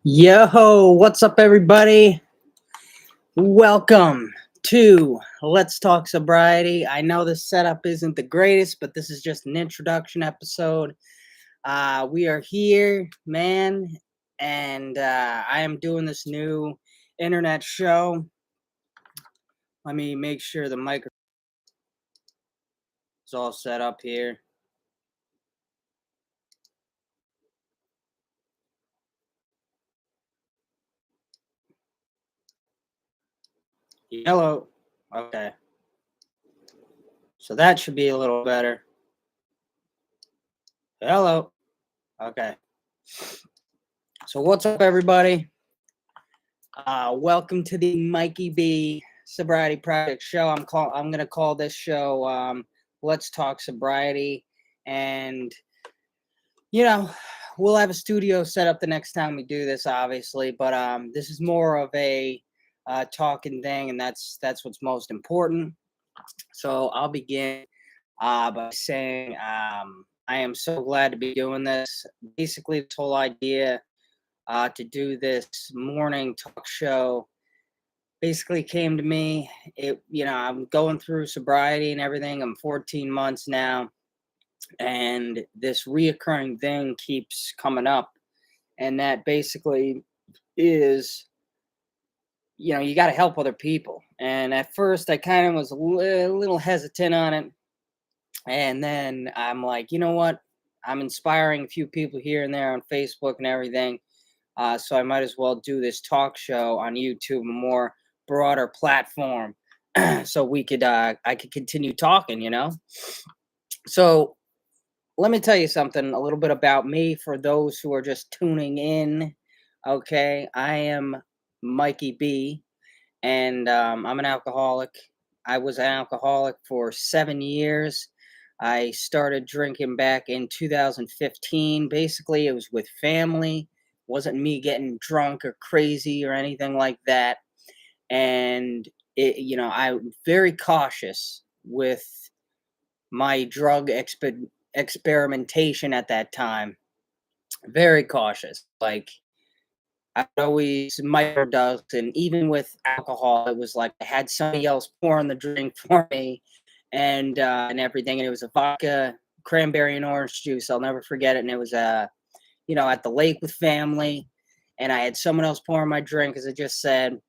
Yo, what's up, everybody? Welcome to Let's Talk Sobriety. I know the setup isn't the greatest, but this is just an introduction episode. We are here, man, and I am doing this new internet show. Let me make sure the microphone is all set up here. Hello. Okay. So that should be a little better. Hello. Okay. So what's up, everybody? Welcome to the Mikey B Sobriety Project show. I'm gonna call this show Let's Talk Sobriety, and you know we'll have a studio set up the next time we do this, obviously. But this is more of a talking thing, and that's what's most important. So I'll begin by saying I am so glad to be doing this. Basically, this whole idea to do this morning talk show basically came to me. I'm going through sobriety and everything. I'm 14 months now, and this reoccurring thing keeps coming up, and that basically is, you got to help other people. And at first I kind of was a little hesitant on it, and then I'm like, you know what, I'm inspiring a few people here and there on Facebook and everything. So I might as well do this talk show on YouTube, a more broader platform, so I could continue talking. So let me tell you something, a little bit about me for those who are just tuning in. Okay, I am Mikey B, and I'm an alcoholic. I was an alcoholic for 7 years. I started drinking back in 2015. Basically, it was with family. Wasn't me getting drunk or crazy or anything like that. And I'm very cautious with my drug experimentation at that time. Very cautious. Like, I always microdosed, and even with alcohol, it was like I had somebody else pouring the drink for me, and everything. And it was a vodka, cranberry, and orange juice. I'll never forget it. And it was at the lake with family, and I had someone else pouring my drink, as I just said.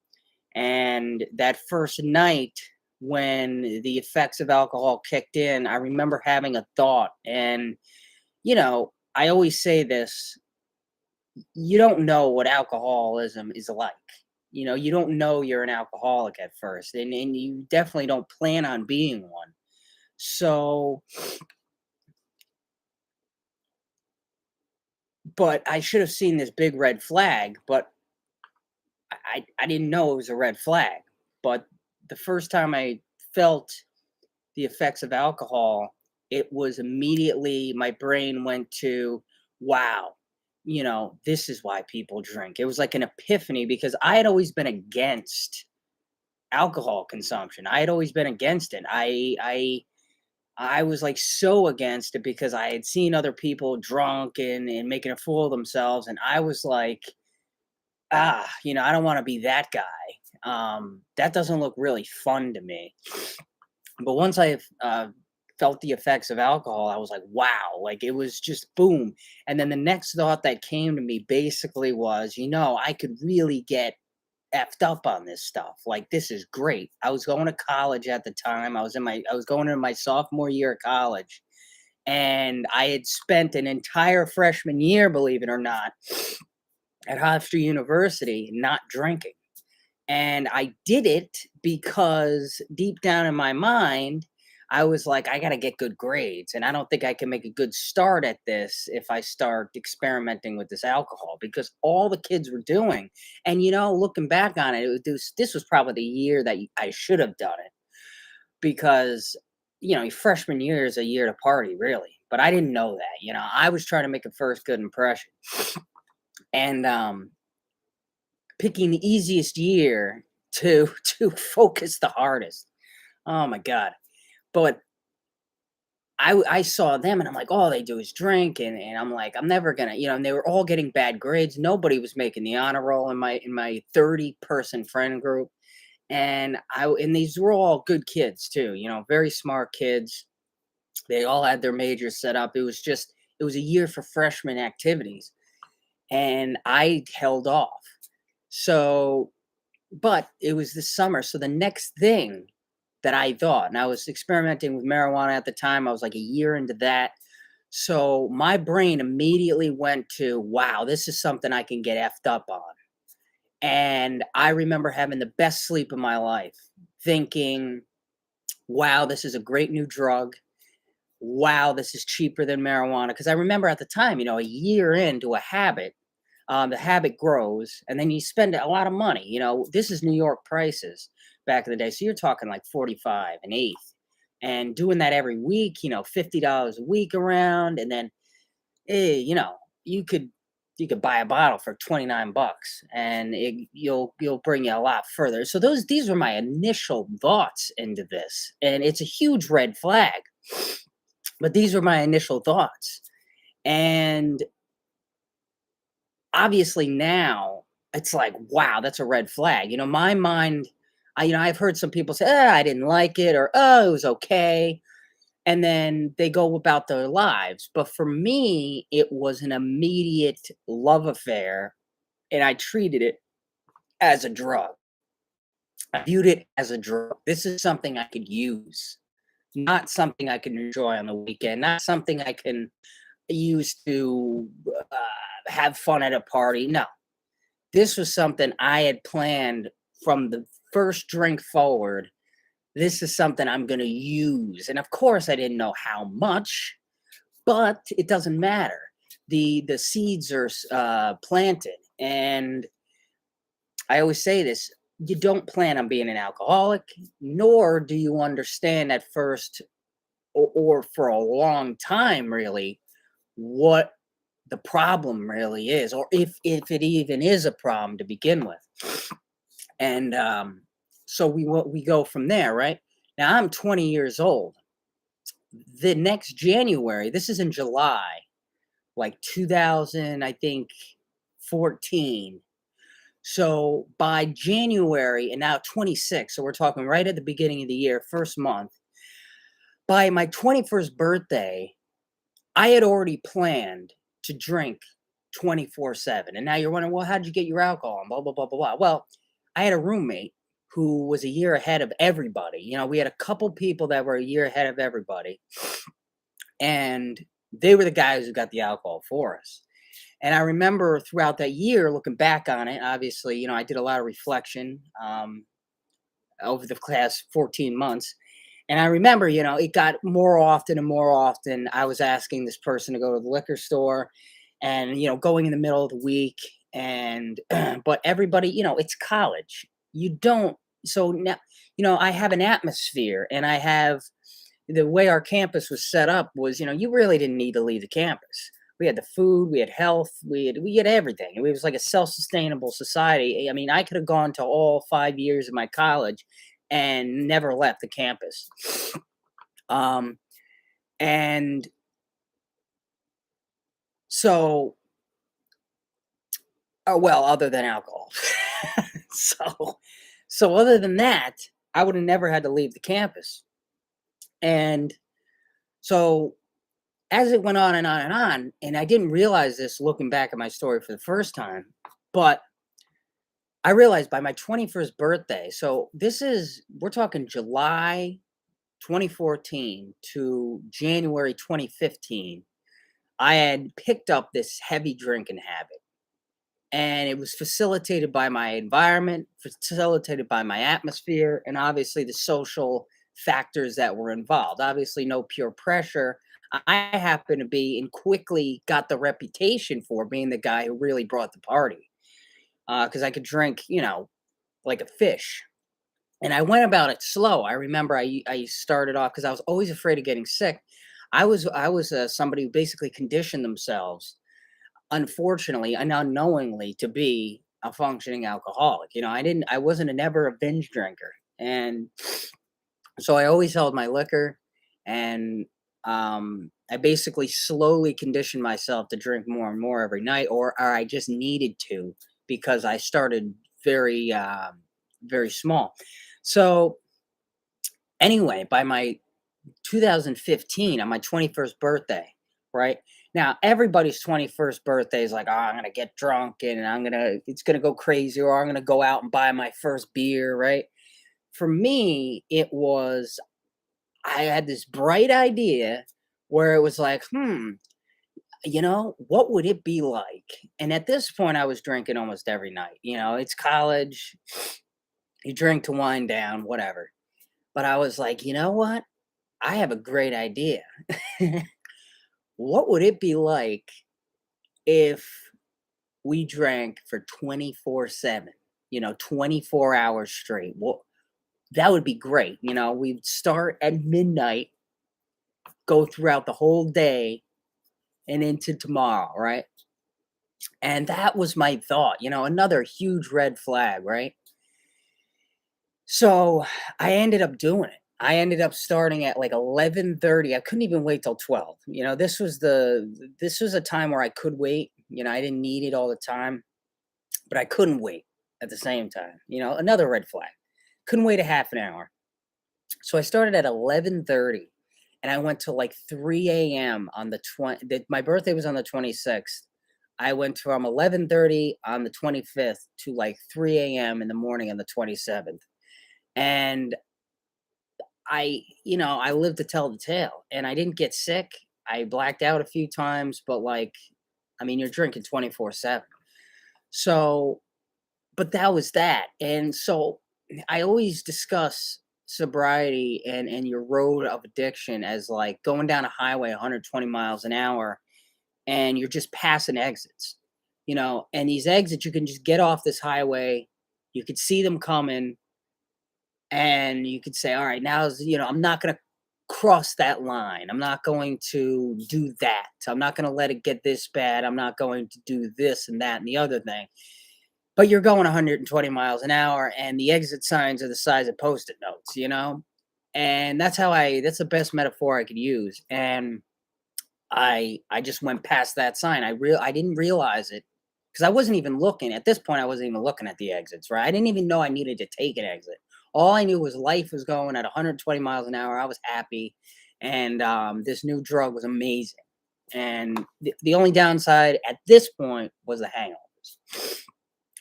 And that first night, when the effects of alcohol kicked in, I remember having a thought. And I always say this: you don't know what alcoholism is like. You don't know you're an alcoholic at first, and you definitely don't plan on being one. So, but I should have seen this big red flag, but I didn't know it was a red flag. But the first time I felt the effects of alcohol, it was immediately my brain went to, wow, this is why people drink. It was like an epiphany, because I had always been against alcohol consumption. I had always been against it. I was like so against it because I had seen other people drunk and making a fool of themselves, and I was like, I don't want to be that guy. That doesn't look really fun to me. But once I felt the effects of alcohol, I was like, wow, like it was just boom. And then the next thought that came to me basically was, I could really get effed up on this stuff. Like, this is great. I was going to college at the time. I was going into my sophomore year of college, and I had spent an entire freshman year, believe it or not, at Hofstra University not drinking. And I did it because deep down in my mind, I was like, I got to get good grades. And I don't think I can make a good start at this if I start experimenting with this alcohol, because all the kids were doing. And, looking back on it, this was probably the year that I should have done it, because, freshman year is a year to party, really. But I didn't know that. I was trying to make a first good impression. And picking the easiest year to to focus the hardest. Oh my god. But I saw them and I'm like, all they do is drink, and I'm like, I'm never gonna, and they were all getting bad grades. Nobody was making the honor roll in my 30-person friend group. And these were all good kids too, very smart kids. They all had their majors set up. It was a year for freshman activities, and I held off. So, but it was the summer. So the next thing that I thought, and I was experimenting with marijuana at the time, I was like a year into that. So my brain immediately went to, wow, this is something I can get effed up on. And I remember having the best sleep of my life, thinking, wow, this is a great new drug. Wow, this is cheaper than marijuana. Because I remember at the time, a year into a habit, the habit grows, and then you spend a lot of money. This is New York prices back in the day. So you're talking like 45 an eighth. And doing that every week, $50 a week around, and then you could buy a bottle for 29 bucks, and you'll bring you a lot further. So these were my initial thoughts into this, and it's a huge red flag. But these were my initial thoughts. And obviously now it's like, wow, that's a red flag. My mind, I've heard some people say, I didn't like it, or oh, it was okay. And then they go about their lives. But for me, it was an immediate love affair, and I treated it as a drug. I viewed it as a drug. This is something I could use, not something I can enjoy on the weekend, not something I can use to have fun at a party. No, this was something I had planned from the first drink forward. This is something I'm going to use. And of course, I didn't know how much, but it doesn't matter. The seeds are planted. And I always say this, you don't plan on being an alcoholic, nor do you understand at first or for a long time, really, what the problem really is, or if it even is a problem to begin with. And so we go from there, right? Now I'm 20 years old. The next January, this is in July, like 2000, I think 14. So by January, and now 26, so we're talking right at the beginning of the year, first month. By my 21st birthday, I had already planned to drink 24/7. And now you're wondering, well, how'd you get your alcohol? And blah, blah, blah, blah, blah. Well, I had a roommate who was a year ahead of everybody. We had a couple people that were a year ahead of everybody. And they were the guys who got the alcohol for us. And I remember throughout that year, looking back on it, obviously, I did a lot of reflection over the last 14 months. And I remember, it got more often and more often. I was asking this person to go to the liquor store and, going in the middle of the week. And, but everybody, it's college. You don't, so now, I have an atmosphere, and I have the way our campus was set up was, you really didn't need to leave the campus. We had the food, we had health, we had everything. It was like a self-sustainable society. I mean, I could have gone to all 5 years of my college and never left the campus. And so, well, other than alcohol. so other than that, I would have never had to leave the campus. And so as it went on and on and on, and I didn't realize this looking back at my story for the first time, but I realized by my 21st birthday, so we're talking July 2014 to January 2015, I had picked up this heavy drinking habit. And it was facilitated by my environment, facilitated by my atmosphere, and obviously the social factors that were involved. Obviously, no pure pressure. I happen to be and quickly got the reputation for being the guy who really brought the party because I could drink, like a fish. And I went about it slow. I remember I started off because I was always afraid of getting sick. I was somebody who basically conditioned themselves, unfortunately and unknowingly, to be a functioning alcoholic. I wasn't never a binge drinker. And so I always held my liquor, and I basically slowly conditioned myself to drink more and more every night, or I just needed to because I started very very small. So anyway, by my 2015, on my 21st birthday, right? Now, everybody's 21st birthday is like, oh, I'm gonna get drunk and it's gonna go crazy, or I'm gonna go out and buy my first beer, right? For me, it was, I had this bright idea where it was like, what would it be like? And at this point, I was drinking almost every night. It's college, you drink to wind down, whatever. But I was like, you know what? I have a great idea. What would it be like if we drank for 24/7, 24 hours straight? Well, that would be great. We'd start at midnight, go throughout the whole day and into tomorrow, right? And that was my thought, another huge red flag, right? So I ended up doing it. I ended up starting at like 11:30. I couldn't even wait till 12. This was a time where I could wait. I didn't need it all the time, but I couldn't wait at the same time. Another red flag. Couldn't wait a half an hour. So I started at 11:30 and I went to like 3 a.m. on the 20. My birthday was on the 26th. I went from 11:30 on the 25th to like 3 a.m. in the morning on the 27th. And I lived to tell the tale, and I didn't get sick. I blacked out a few times, but like, I mean, you're drinking 24/7. So, but that was that. And so I always discuss sobriety and your road of addiction as like going down a highway 120 miles an hour and you're just passing exits. And these exits, you can just get off this highway, you could see them coming, and you could say, all right, I'm not going to cross that line. I'm not going to do that. I'm not going to let it get this bad. I'm not going to do this and that and the other thing. But you're going 120 miles an hour and the exit signs are the size of post-it notes. And that's the best metaphor I could use. And I just went past that sign. I didn't realize it because I wasn't even looking. At this point, I wasn't even looking at the exits, right? I didn't even know I needed to take an exit. All I knew was life was going at 120 miles an hour. I was happy, and this new drug was amazing. And the only downside at this point was the hangovers,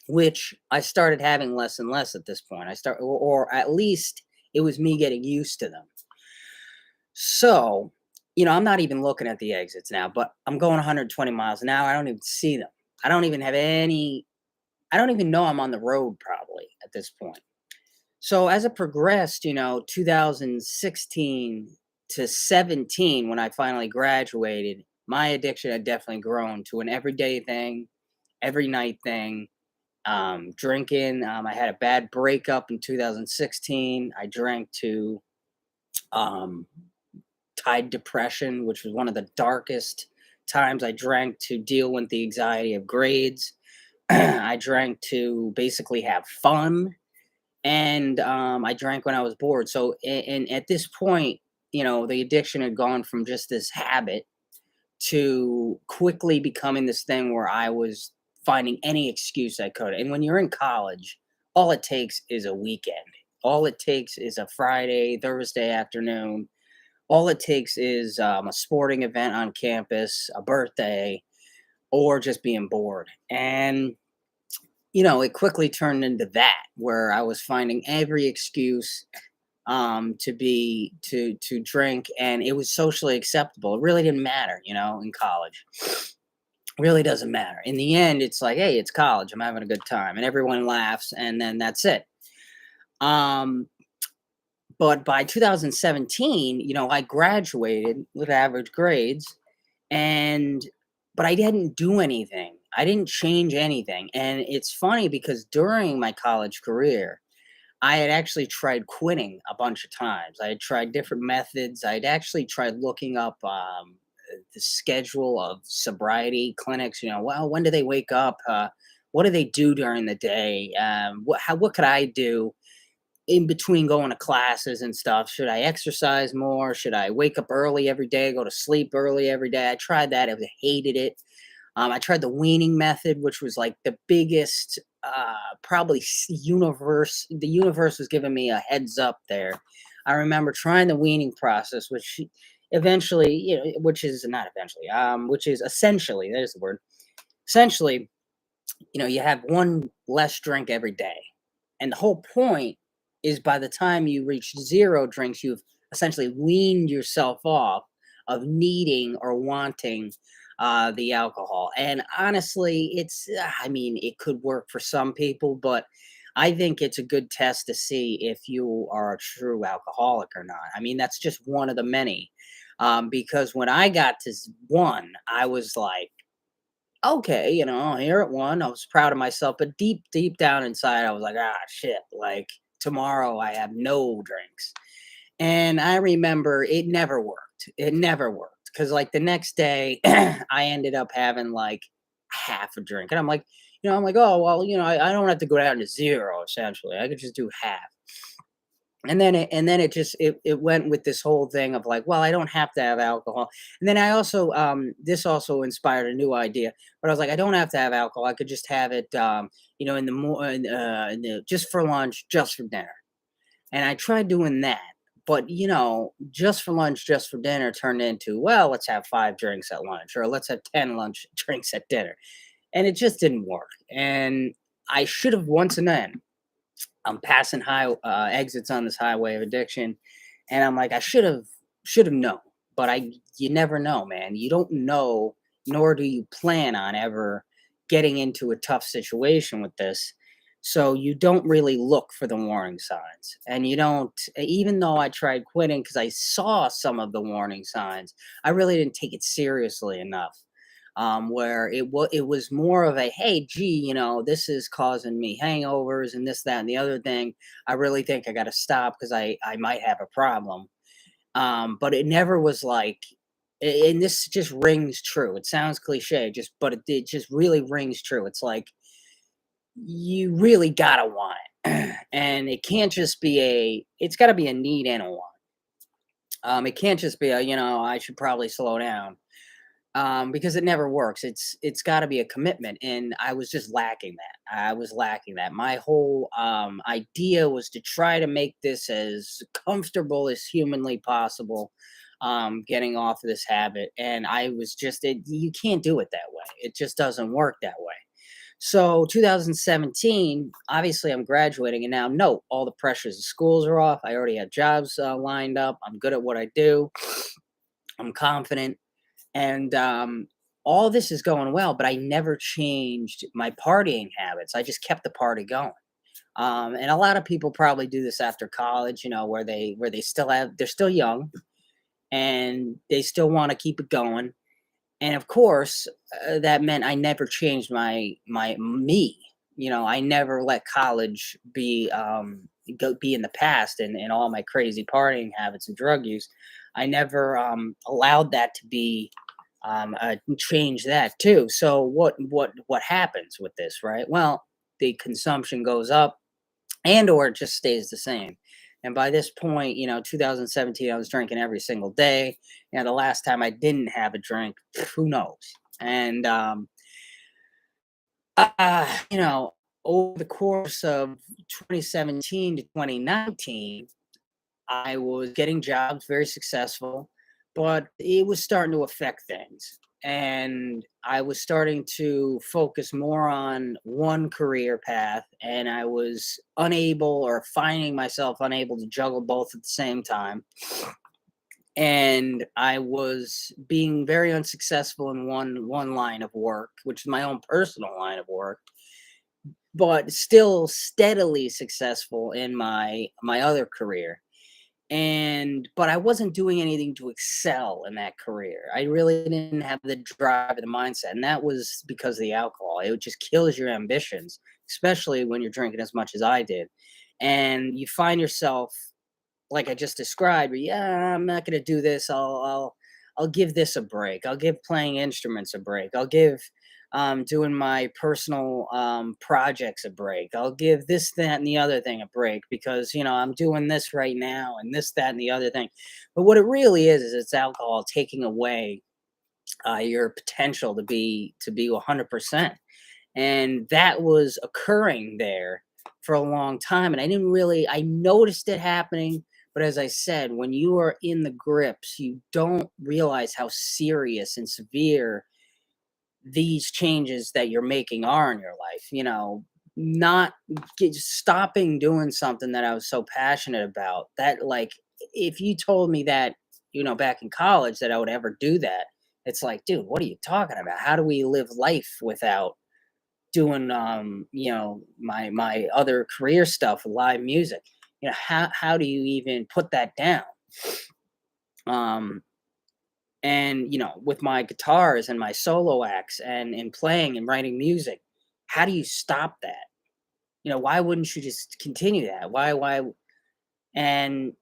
which I started having less and less at this point. Or at least it was me getting used to them. So, I'm not even looking at the exits now, but I'm going 120 miles an hour. I don't even see them. I don't even I don't even know I'm on the road probably at this point. So as it progressed, 2016 to 17, when I finally graduated, my addiction had definitely grown to an everyday thing, every night thing. Drinking. I had a bad breakup in 2016. I drank to um, tide depression, which was one of the darkest times. I drank to deal with the anxiety of grades. I drank to basically have fun, and I drank when I was bored. So, and at this point, the addiction had gone from just this habit to quickly becoming this thing where I was finding any excuse I could. And when you're in college, all it takes is a weekend. All it takes is a Friday, Thursday afternoon. All it takes is a sporting event on campus, a birthday, or just being bored. And it quickly turned into that, where I was finding every excuse to drink, and it was socially acceptable. It really didn't matter, in college. Really doesn't matter. In the end, it's like, hey, it's college. I'm having a good time, and everyone laughs, and then that's it. Um, but by 2017, I graduated with average grades, and but I didn't do anything. I didn't change anything. And it's funny because during my college career, I had actually tried quitting a bunch of times. I had tried different methods. I'd actually tried looking up the schedule of sobriety clinics. Well, when do they wake up? What do they do during the day? What could I do? in between going to classes and stuff. Should I exercise more? Should I wake up early every day, go to sleep early every day? I tried that. I hated it. I tried the weaning method, which was like the biggest, probably universe. The universe was giving me a heads up there. I remember trying the weaning process, which eventually, which is not eventually, which is essentially, there's the word. Essentially, you have one less drink every day. And the whole point is by the time you reach 0 drinks, you've essentially weaned yourself off of needing or wanting the alcohol. And honestly, I mean, it could work for some people, but I think it's a good test to see if you are a true alcoholic or not. I mean, that's just one of the many. Because when I got to 1, I was like, okay, here at 1, I was proud of myself, but deep down inside, I was like, ah, shit, like tomorrow I have no drinks. And I remember it never worked. It never worked. Cause like the next day, I ended up having like half a drink. And I'm like, oh, well, I don't have to go down to 0 essentially. I could just do half. And then it just it went with this whole thing of like, well, I don't have to have alcohol. And then I also this also inspired a new idea. But I was like, I don't have to have alcohol. I could just have it in the morning, just for lunch, just for dinner. And I tried doing that. But just for lunch, just for dinner turned into, well, let's have 5 drinks at lunch, or let's have 10 lunch drinks at dinner. And it just didn't work. And I should have, once and then, I'm passing high exits on this highway of addiction, and I'm like, I should have known, but you never know, man. You don't know, nor do you plan on ever getting into a tough situation with this. So you don't really look for the warning signs, and you don't. Even though I tried quitting because I saw some of the warning signs, I really didn't take it seriously enough, where it was more of a, hey, gee, this is causing me hangovers and this, that, and the other thing. I really think I got to stop because I might have a problem. But it never was like, and this just rings true. It sounds cliche, but it just really rings true. It's like you really gotta want it, and it can't just be it's got to be a need and a want. It can't just be I should probably slow down, because it never works. It's got to be a commitment, and I was just lacking that. I was lacking that. My whole idea was to try to make this as comfortable as humanly possible, getting off of this habit, and I was just you can't do it that way. It just doesn't work that way. So 2017, obviously I'm graduating, and now no, all the pressures of schools are off. I already had jobs lined up. I'm good at what I do. I'm confident, and all this is going well, but I never changed my partying habits. I just kept the party going. And a lot of people probably do this after college, where they they're still young and they still want to keep it going. And of course, that meant I never changed my me. I never let college be in the past, and all my crazy partying habits and drug use. I never allowed that to be change that too. So what happens with this, right? Well, the consumption goes up, and or it just stays the same. And by this point, 2017, I was drinking every single day. The last time I didn't have a drink, who knows? And you know, over the course of 2017 to 2019, I was getting jobs, very successful, but it was starting to affect things. And I was starting to focus more on one career path, and I was unable, or finding myself unable, to juggle both at the same time. And I was being very unsuccessful in one line of work, which is my own personal line of work, but still steadily successful in my other career. And but I wasn't doing anything to excel in that career. I really didn't have the drive or the mindset, and that was because of the alcohol. It just kills your ambitions, especially when you're drinking as much as I did. And you find yourself, like I just described, yeah, I'm not going to do this. I'll give this a break. I'll give playing instruments a break. I'll give doing my personal projects a break. I'll give this, that, and the other thing a break because I'm doing this right now and this, that, and the other thing. But what it really is it's alcohol taking away your potential to be 100%, and that was occurring there for a long time, and I noticed it happening, but as I said, when you are in the grips, you don't realize how serious and severe these changes that you're making are in your life. Not stopping doing something that I was so passionate about. That, like, if you told me that, back in college, that I would ever do that, it's like, dude, what are you talking about? How do we live life without doing, my other career stuff, live music? How do you even put that down? Um, and with my guitars and my solo acts and playing and writing music, how do you stop that? Why wouldn't you just continue that? Why? And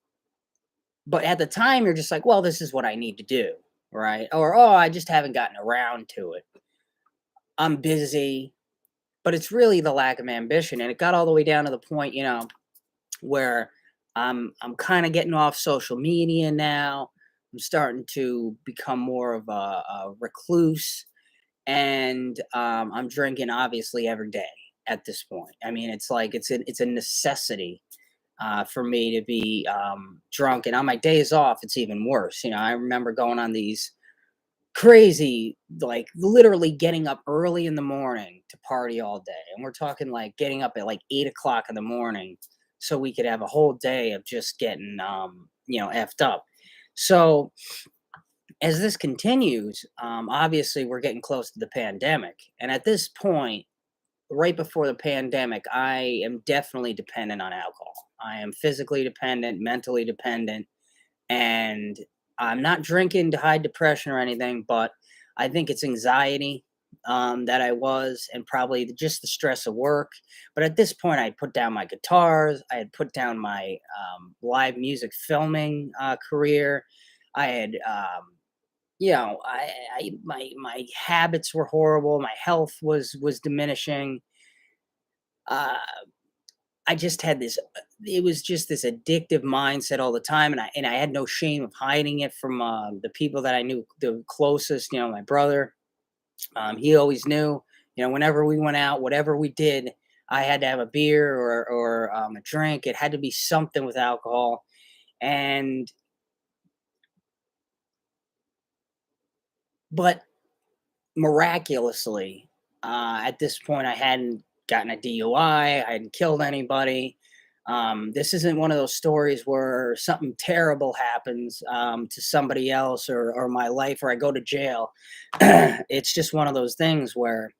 but at the time you're just like, well, this is what I need to do, right? Or, oh, I just haven't gotten around to it, I'm busy. But it's really the lack of ambition, and it got all the way down to the point, where I'm kind of getting off social media now. I'm starting to become more of a recluse, and I'm drinking obviously every day at this point. I mean, it's like it's a necessity for me to be drunk, and on my days off, it's even worse. I remember going on these crazy, like literally getting up early in the morning to party all day, and we're talking like getting up at like 8 o'clock in the morning so we could have a whole day of just getting effed up. So as this continues, obviously we're getting close to the pandemic. And at this point, right before the pandemic, I am definitely dependent on alcohol. I am physically dependent, mentally dependent, and I'm not drinking to hide depression or anything, but I think it's anxiety that I was, and probably just the stress of work. But at this point, I had put down my guitars, I had put down my live music filming career. I had my habits were horrible. My health was diminishing. Uh, I just had this. It was just this addictive mindset all the time, and I had no shame of hiding it from the people that I knew the closest. My brother. He always knew. Whenever we went out, whatever we did, I had to have a beer or a drink. It had to be something with alcohol, and but miraculously, at this point, I hadn't gotten a DUI. I hadn't killed anybody. This isn't one of those stories where something terrible happens to somebody else or my life, or I go to jail. It's just one of those things where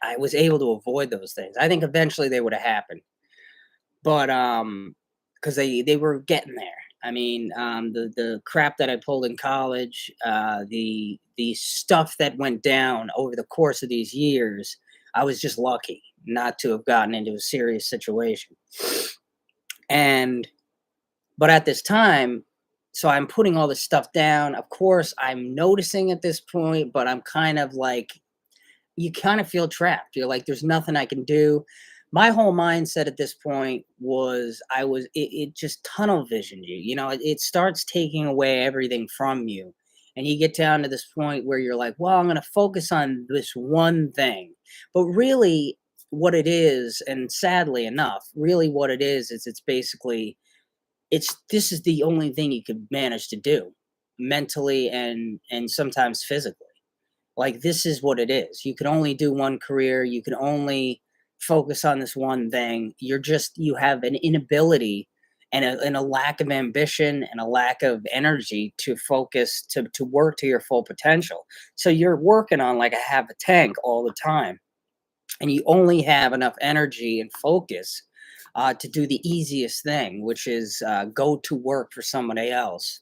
I was able to avoid those things. I think eventually they would have happened, but because they were getting there. I mean, the crap that I pulled in college, the stuff that went down over the course of these years, I was just lucky not to have gotten into a serious situation. And but at this time, so I'm putting all this stuff down. Of course, I'm noticing at this point, but I'm kind of like, you kind of feel trapped. You're like, there's nothing I can do. My whole mindset at this point was it just tunnel visioned you. It starts taking away everything from you. And you get down to this point where you're like, well, I'm going to focus on this one thing. But really, what it is, and sadly enough, really what it is it's basically, this is the only thing you could manage to do mentally and sometimes physically. Like, this is what it is. You can only do one career. You can only focus on this one thing. You have an inability and a lack of ambition and a lack of energy to focus, to work to your full potential. So you're working on like a half a tank all the time, and you only have enough energy and focus to do the easiest thing, which is go to work for somebody else.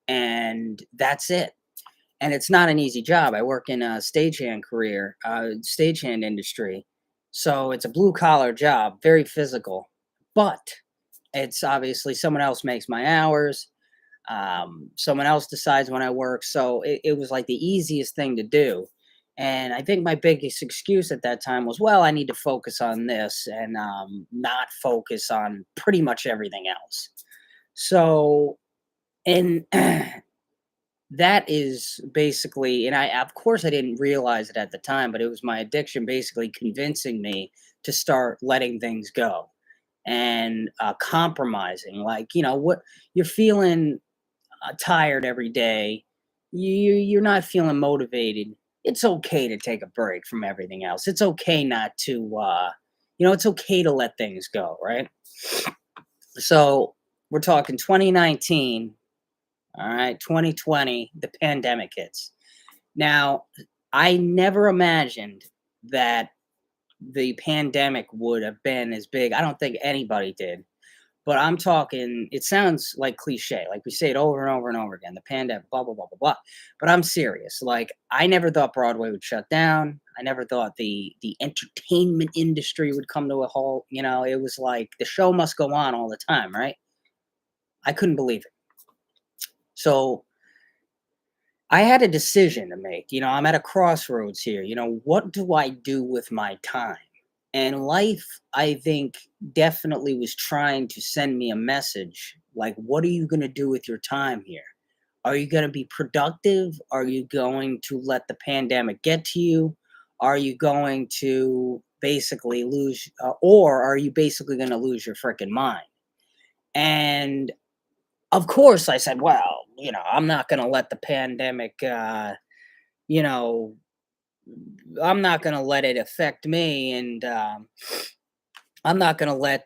And that's it. And it's not an easy job. I work in a stagehand industry. So it's a blue collar job, very physical, but it's obviously someone else makes my hours. Someone else decides when I work. So it was like the easiest thing to do. And I think my biggest excuse at that time was, well, I need to focus on this and not focus on pretty much everything else. So, and that is basically, and of course, I didn't realize it at the time, but it was my addiction basically convincing me to start letting things go and compromising. Like, what you're feeling tired every day, you're not feeling motivated. It's okay to take a break from everything else. It's okay not to, it's okay to let things go, right? So we're talking 2019. All right, 2020, the pandemic hits. Now, I never imagined that the pandemic would have been as big. I don't think anybody did. But I'm talking, it sounds like cliche, like we say it over and over and over again, the pandemic, blah, blah, blah, blah, blah. But I'm serious. Like, I never thought Broadway would shut down. I never thought the entertainment industry would come to a halt. It was like the show must go on all the time, right? I couldn't believe it. So I had a decision to make. I'm at a crossroads here. What do I do with my time? And life, I think, definitely was trying to send me a message like, what are you going to do with your time here? Are you going to be productive? Are you going to let the pandemic get to you? Are you going to basically lose, or are you basically going to lose your freaking mind? And of course, I said, well, I'm not going to let the pandemic, you know, I'm not going to let it affect me. And I'm not going to let,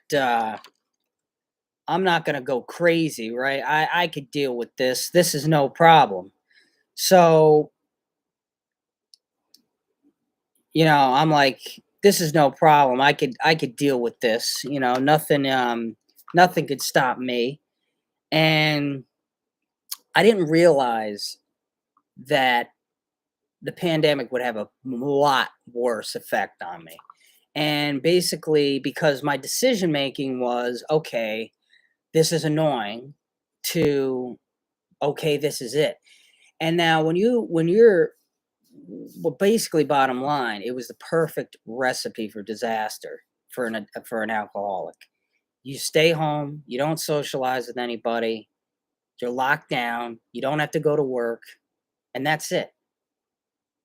I'm not going to go crazy, right? I could deal with this. This is no problem. So, I'm like, this is no problem. I could deal with this. Nothing could stop me. And I didn't realize that the pandemic would have a lot worse effect on me. And basically, because my decision making was, okay, this is annoying, to, okay, this is it. And now when you're, well, basically, bottom line, it was the perfect recipe for disaster for an alcoholic. You stay home, you don't socialize with anybody, you're locked down, you don't have to go to work, and that's it.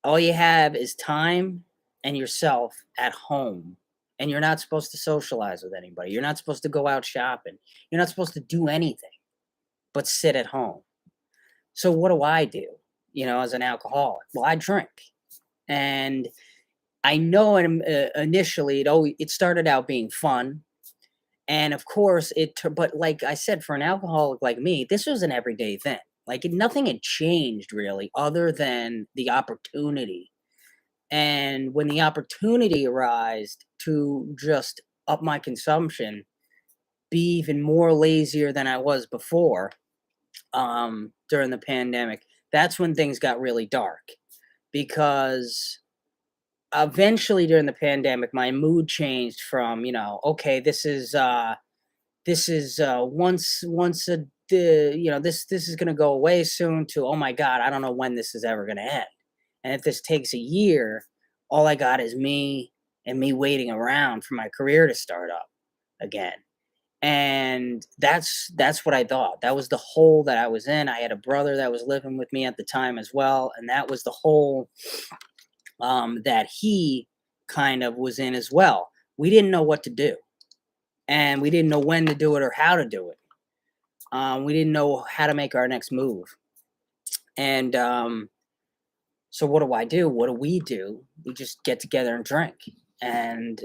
All you have is time and yourself at home. And you're not supposed to socialize with anybody. You're not supposed to go out shopping. You're not supposed to do anything but sit at home. So what do? As an alcoholic? Well, I drink. And I know initially it started out being fun. And of course, but like I said, for an alcoholic like me, this was an everyday thing. Like nothing had changed really, other than the opportunity. And when the opportunity arose to just up my consumption, be even more lazier than I was before, during the pandemic, that's when things got really dark. Because eventually during the pandemic, my mood changed from, okay, this is once a this is gonna go away soon, to, oh my God, I don't know when this is ever gonna end. And if this takes a year, all I got is me and me waiting around for my career to start up again. And that's what I thought. That was the hole that I was in. I had a brother that was living with me at the time as well, and that was the hole that he kind of was in as well. We didn't know what to do, and we didn't know when to do it or how to do it. We didn't know how to make our next move. And so what do I do? What do we do? We just get together and drink. And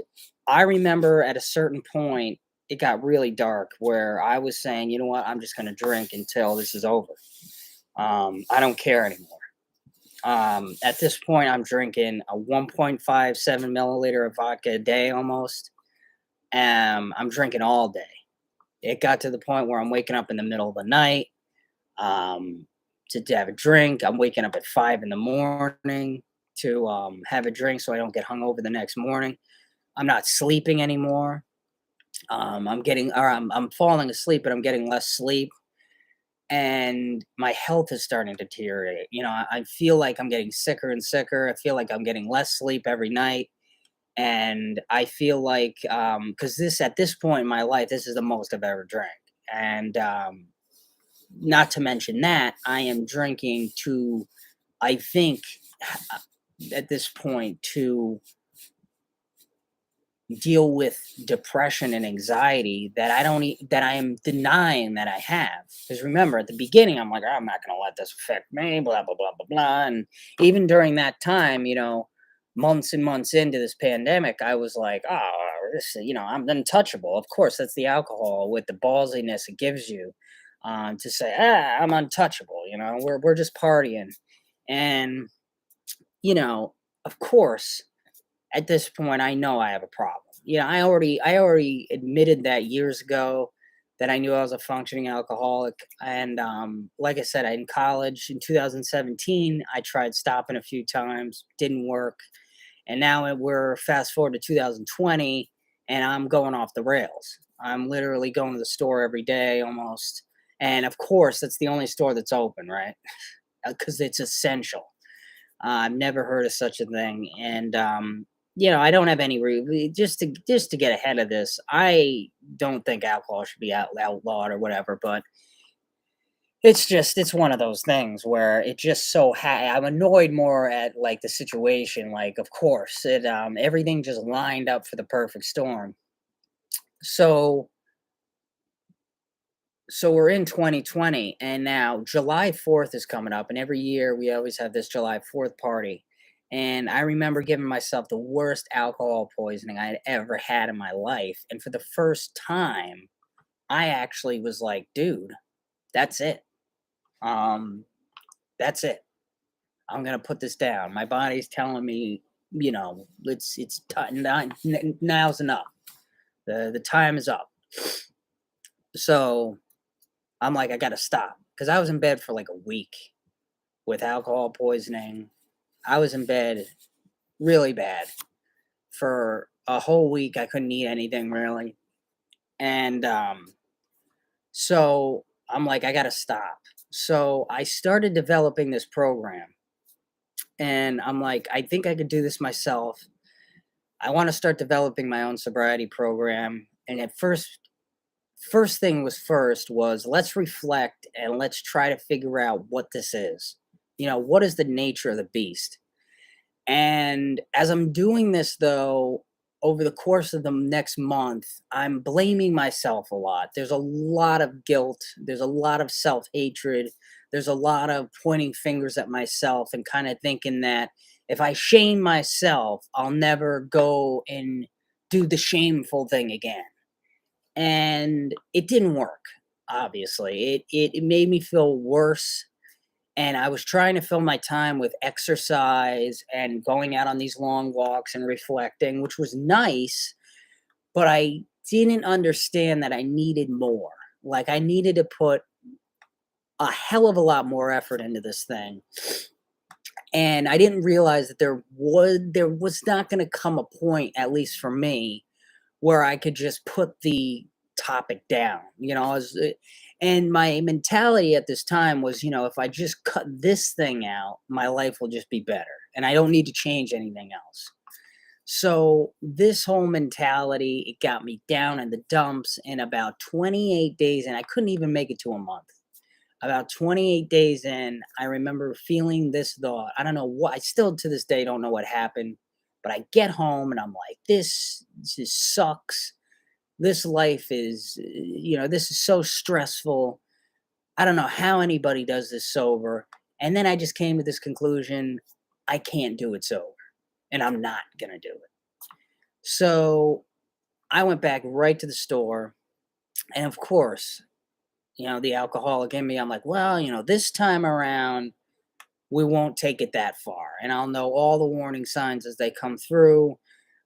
I remember at a certain point, it got really dark where I was saying, you know what, I'm just going to drink until this is over. I don't care anymore. At this point, I'm drinking a 1.57 milliliter of vodka a day almost. I'm drinking all day. It got to the point where I'm waking up in the middle of the night um, to have a drink. I'm waking up at 5 in the morning to have a drink so I don't get hungover the next morning. I'm not sleeping anymore. I'm falling asleep, but I'm getting less sleep. and my health is starting to deteriorate. I feel like I'm getting sicker and sicker. I feel like I'm getting less sleep every night. And I feel like, because this at this point in my life, this is the most I've ever drank. And not to mention that I am drinking to, I think, at this point, to deal with depression and anxiety that that I am denying that I have. Because remember, at the beginning, I'm like, "Oh, I'm not going to let this affect me, blah, blah, blah, blah, blah." And even during that time, months and months into this pandemic, I was like, "Oh, I'm untouchable." Of course, that's the alcohol with the ballsiness it gives you, to say, I'm untouchable. We're just partying. And, you know, of course, at this point, I know I have a problem. I already admitted that years ago that I knew I was a functioning alcoholic. And like I said, in college in 2017, I tried stopping a few times, didn't work. And now we're fast forward to 2020, and I'm going off the rails. I'm literally going to the store every day almost. And of course, that's the only store that's open, right? Because it's essential. I've never heard of such a thing, and I don't have any just to get ahead of this. I don't think alcohol should be outlawed or whatever, but it's one of those things where it just I'm annoyed more at like the situation. Like, of course, it everything just lined up for the perfect storm. So so we're in 2020, and now July 4th is coming up, and every year we always have this July 4th party. And I remember giving myself the worst alcohol poisoning I had ever had in my life. And for the first time, I actually was like, dude, that's it. Um, that's it. I'm gonna put this down. My body's telling me, now's enough. The time is up. So I'm like, I gotta stop because I was in bed for like a week with alcohol poisoning. I was in bed really bad for a whole week. I couldn't eat anything really, and so I'm like, I gotta stop. So I started developing this program, and I'm like, I think I could do this myself. I want to start developing my own sobriety program. And at first thing was first was let's reflect and let's try to figure out what this is. What is the nature of the beast? And as I'm doing this, though, over the course of the next month, I'm blaming myself a lot. There's a lot of guilt. There's a lot of self hatred. There's a lot of pointing fingers at myself and kind of thinking that if I shame myself, I'll never go and do the shameful thing again. And it didn't work, obviously. It made me feel worse, and I was trying to fill my time with exercise and going out on these long walks and reflecting, which was nice, but I didn't understand that I needed more. Like, I needed to put a hell of a lot more effort into this thing. And I didn't realize that there was not going to come a point, at least for me, where I could just put the topic down. And my mentality at this time was, if I just cut this thing out, my life will just be better, and I don't need to change anything else. So this whole mentality, it got me down in the dumps in about 28 days, and I couldn't even make it to a month. About 28 days in, I remember feeling this thought. I don't know what, I still to this day don't know what happened, but I get home and I'm like, this just sucks. This life is, this is so stressful. I don't know how anybody does this sober. And then I just came to this conclusion, I can't do it sober, and I'm not going to do it. So I went back right to the store. And of course, the alcoholic in me, I'm like, well, this time around, we won't take it that far. And I'll know all the warning signs as they come through.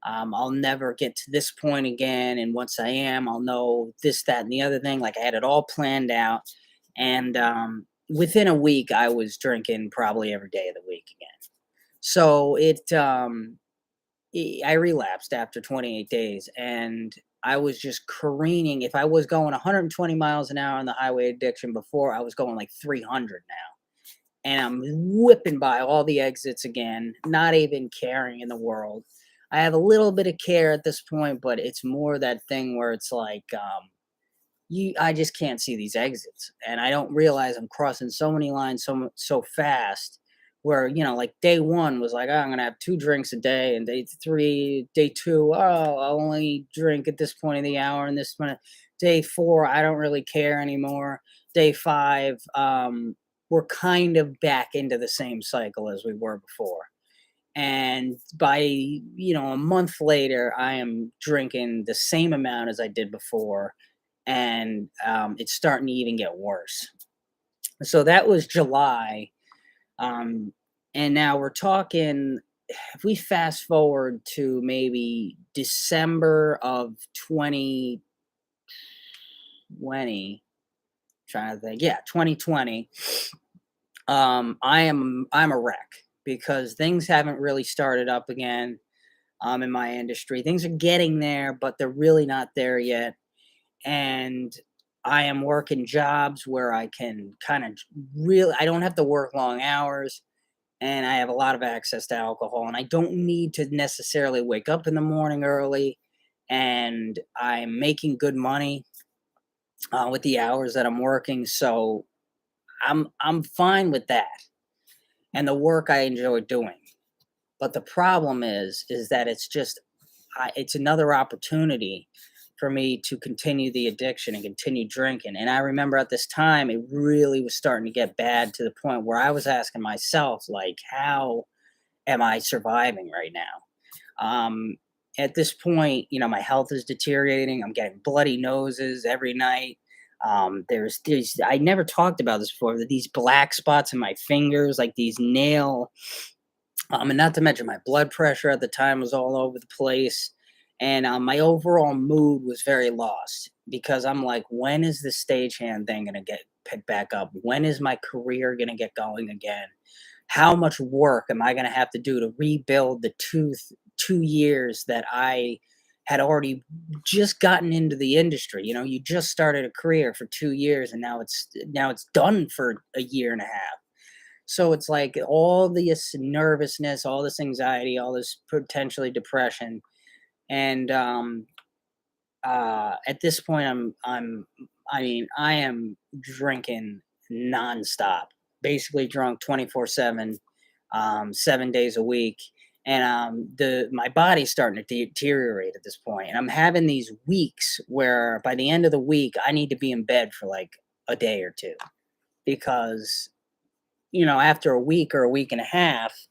I'll never get to this point again. And once I am, I'll know this, that, and the other thing. Like, I had it all planned out. And within a week, I was drinking probably every day of the week again. So I relapsed after 28 days. And I was just careening. If I was going 120 miles an hour on the highway addiction before, I was going like 300 now. And I'm whipping by all the exits again, not even caring in the world. I have a little bit of care at this point, but it's more that thing where it's like, I just can't see these exits, and I don't realize I'm crossing so many lines so fast. Where like day one was like, oh, I'm gonna have 2 drinks a day, and day three, day two, oh, I'll only drink at this point of the hour, and this point, day four, I don't really care anymore. Day five, we're kind of back into the same cycle as we were before. And by a month later, I am drinking the same amount as I did before, and it's starting to even get worse. So that was July, um, and now we're talking. If we fast forward to maybe December of 2020, trying to think, yeah, 2020. I'm a wreck because things haven't really started up again. In my industry, things are getting there, but they're really not there yet. And I am working jobs where I can kind of really, I don't have to work long hours, and I have a lot of access to alcohol, and I don't need to necessarily wake up in the morning early, and I'm making good money with the hours that I'm working. So I'm fine with that, and the work I enjoy doing. But the problem is that it's another opportunity for me to continue the addiction and continue drinking. And I remember at this time, it really was starting to get bad to the point where I was asking myself, like, how am I surviving right now? At this point, my health is deteriorating. I'm getting bloody noses every night. There's these, I never talked about this before, but these black spots in my fingers, like these nail, and not to mention my blood pressure at the time was all over the place. And my overall mood was very lost because I'm like, when is this stagehand thing going to get picked back up? When is my career going to get going again? How much work am I going to have to do to rebuild the 2 years that I had already just gotten into the industry? You just started a career for 2 years, and now it's done for a year and a half. So it's like all this nervousness, all this anxiety, all this potentially depression, and at this point, I mean, I am drinking nonstop, basically drunk 24/7, 7 days a week, and the my body's starting to deteriorate at this point, and I'm having these weeks where by the end of the week, I need to be in bed for like a day or two because after a week or a week and a half,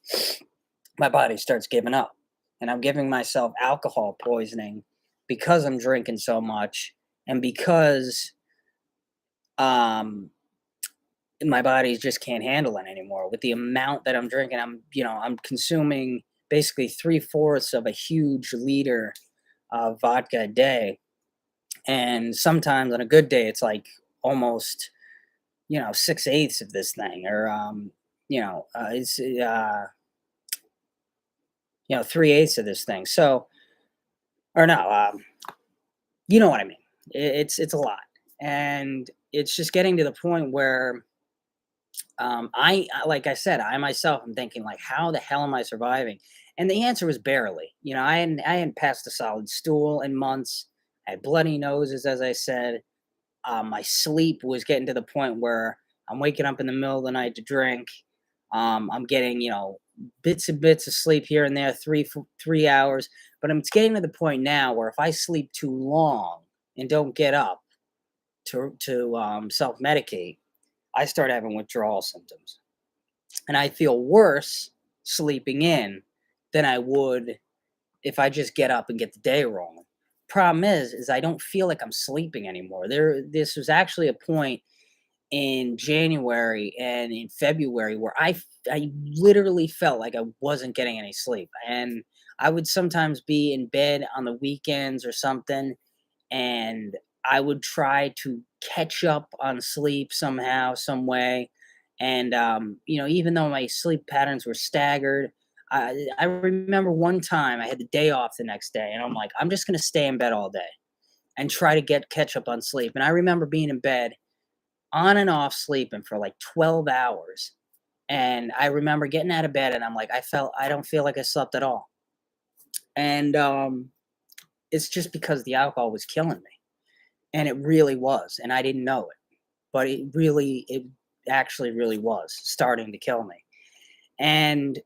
my body starts giving up. And I'm giving myself alcohol poisoning because I'm drinking so much and because um my body just can't handle it anymore. With the amount that I'm drinking, I'm consuming basically 3/4 of a huge liter of vodka a day. And sometimes on a good day, it's like almost 6/8 of this thing, or it's 3/8 of this thing. So, or no, you know what I mean. It's a lot, and it's just getting to the point where like I said, I myself am thinking like, how the hell am I surviving? And the answer was barely. I hadn't passed a solid stool in months. I had bloody noses, as I said. My sleep was getting to the point where I'm waking up in the middle of the night to drink. I'm getting, bits and bits of sleep here and there, 3 hours. But it's getting to the point now where if I sleep too long and don't get up to self medicate, I start having withdrawal symptoms, and I feel worse sleeping in than I would if I just get up and get the day rolling. Problem is I don't feel like I'm sleeping anymore. This was actually a point in January and in February where I literally felt like I wasn't getting any sleep, and I would sometimes be in bed on the weekends or something, and I would try to catch up on sleep somehow, some way. And even though my sleep patterns were staggered, I remember one time I had the day off the next day, and I'm like, I'm just gonna stay in bed all day. and try to catch up on sleep. And I remember being in bed on and off sleeping for like 12 hours. And I remember getting out of bed and I'm like, I don't feel like I slept at all. And it's just because the alcohol was killing me. And it really was. And I didn't know it. But it actually really was starting to kill me. And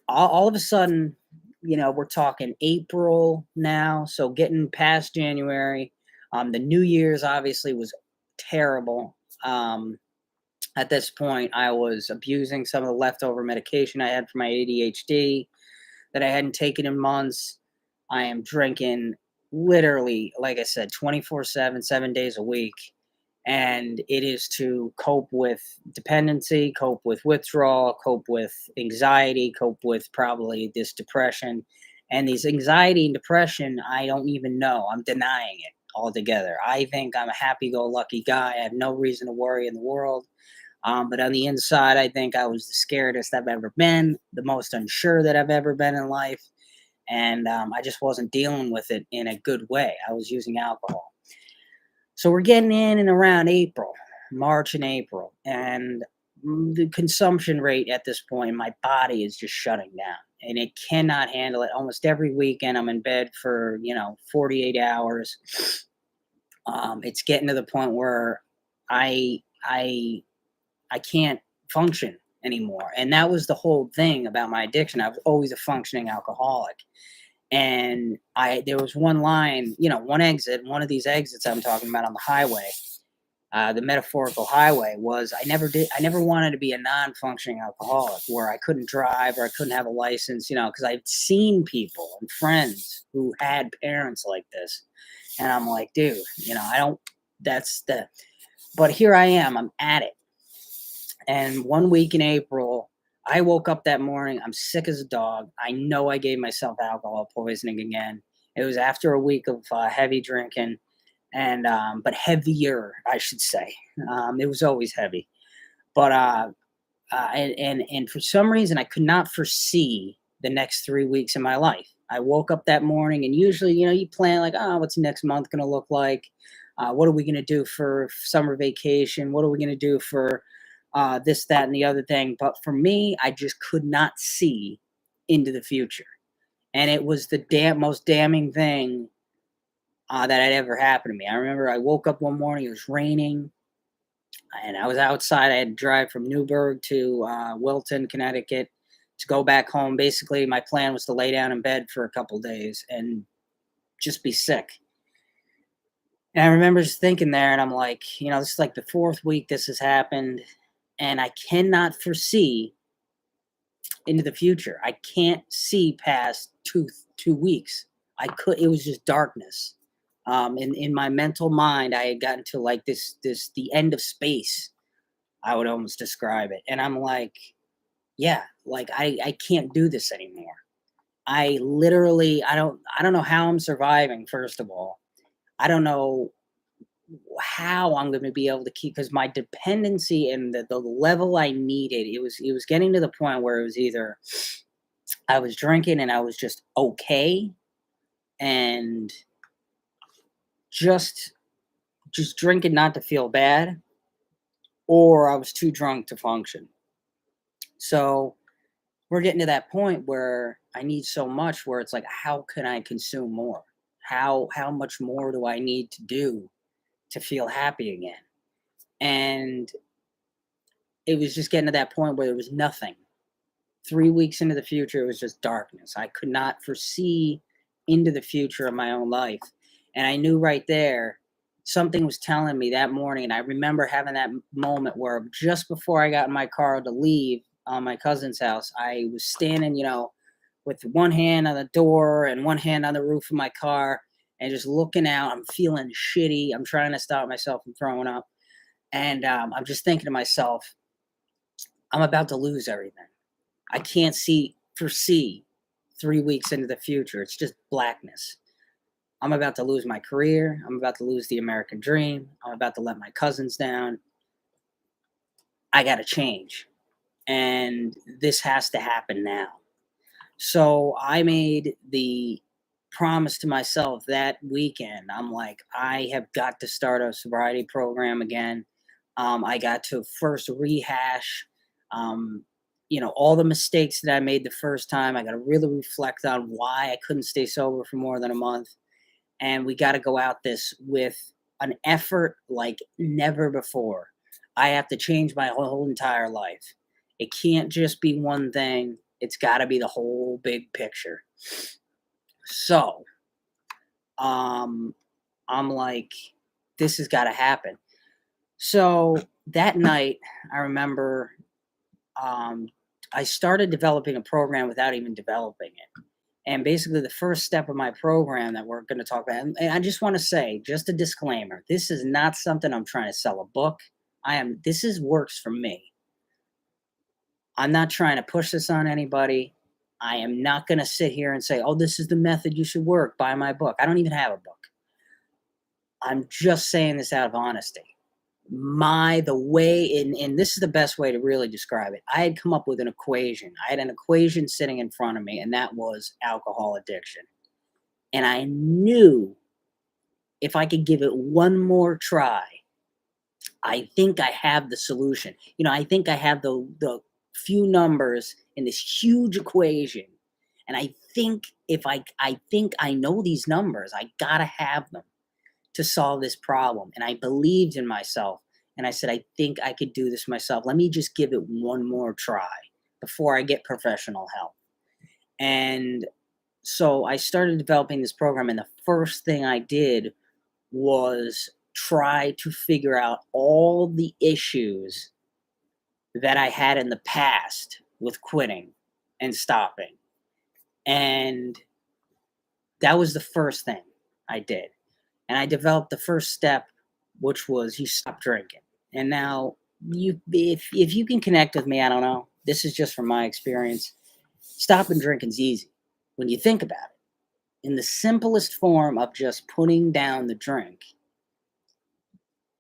all of a sudden, we're talking April now. So getting past January, the New Year's obviously was terrible. At this point, I was abusing some of the leftover medication I had for my ADHD that I hadn't taken in months. I am drinking literally, like I said, 24/7, 7 days a week. And it is to cope with dependency, cope with withdrawal, cope with anxiety, cope with probably this depression. And these anxiety and depression, I don't even know. I'm denying it altogether. I think I'm a happy go lucky guy. I have no reason to worry in the world. But on the inside, I think I was the scaredest I've ever been, the most unsure that I've ever been in life. And I just wasn't dealing with it in a good way. I was using alcohol. So we're getting in and around April, March and April. And the consumption rate at this point, my body is just shutting down and it cannot handle it. Almost every weekend, I'm in bed for, 48 hours. It's getting to the point where I, I, I can't function anymore. And that was the whole thing about my addiction. I was always a functioning alcoholic. And there was one line, one of these exits I'm talking about on the highway, the metaphorical highway was I never wanted to be a non-functioning alcoholic where I couldn't drive or I couldn't have a license, because I've seen people and friends who had parents like this. And I'm like, dude, I don't, but here I am, I'm at it. And one week in April, I woke up that morning. I'm sick as a dog. I know I gave myself alcohol poisoning again. It was after a week of heavy drinking, and but heavier, I should say. It was always heavy, but and for some reason, I could not foresee the next 3 weeks in my life. I woke up that morning, and usually, you plan like, oh, what's next month going to look like? What are we going to do for summer vacation? What are we going to do for this, that, and the other thing? But for me, I just could not see into the future. And it was the most damning thing that had ever happened to me. I remember I woke up one morning, it was raining, and I was outside. I had to drive from Newburgh to Wilton, Connecticut to go back home. Basically, my plan was to lay down in bed for a couple days and just be sick. And I remember just thinking there, and I'm like, this is like the fourth week this has happened, and I cannot foresee into the future. I can't see past two weeks. It was just darkness. In my mental mind, I had gotten to like the end of space. I would almost describe it. And I'm like, yeah, like I can't do this anymore. I literally, I don't know how I'm surviving, first of all. I don't know how I'm going to be able to keep, because my dependency and the level I needed, it was getting to the point where it was either I was drinking and I was just okay and just drinking not to feel bad, or I was too drunk to function. So we're getting to that point where I need so much where it's like, how can I consume more? How much more do I need to do to feel happy again? And it was just getting to that point where there was nothing. 3 weeks into the future, it was just darkness. I could not foresee into the future of my own life. And I knew right there something was telling me that morning. And I remember having that moment where just before I got in my car to leave my cousin's house, I was standing, with one hand on the door and one hand on the roof of my car and just looking out. I'm feeling shitty. I'm trying to stop myself from throwing up. And I'm just thinking to myself, I'm about to lose everything. I can't foresee 3 weeks into the future. It's just blackness. I'm about to lose my career. I'm about to lose the American dream. I'm about to let my cousins down. I got to change. And this has to happen now. So I made the promised to myself that weekend, I'm like, I have got to start a sobriety program again. I got to first rehash, um, all the mistakes that I made the first time. I got to really reflect on why I couldn't stay sober for more than a month. And we got to go out this with an effort like never before. I have to change my whole entire life. It can't just be one thing, it's got to be the whole big picture. So, um, I'm like, this has got to happen. So that night, I remember um, I started developing a program without even developing it. And basically, the first step of my program that we're going to talk about, and I just want to say, just a disclaimer: this is not something I'm trying to sell a book. This is works for me. I'm not trying to push this on anybody. I am not going to sit here and say, "Oh, this is the method you should work. Buy my book." I don't even have a book. I'm just saying this out of honesty. The way, and this is the best way to really describe it. I had come up with an equation. I had an equation sitting in front of me, and that was alcohol addiction. And I knew if I could give it one more try, I think I have the solution. I think I have the few numbers in this huge equation. And I think I think I know these numbers. I gotta have them to solve this problem. And I believed in myself. And I said, I think I could do this myself. Let me just give it one more try before I get professional help. And so I started developing this program. And the first thing I did was try to figure out all the issues that I had in the past with quitting and stopping. And that was the first thing I did. And I developed the first step, which was you stop drinking. And now, if you can connect with me, I don't know. This is just from my experience. Stopping drinking's easy when you think about it. In the simplest form of just putting down the drink,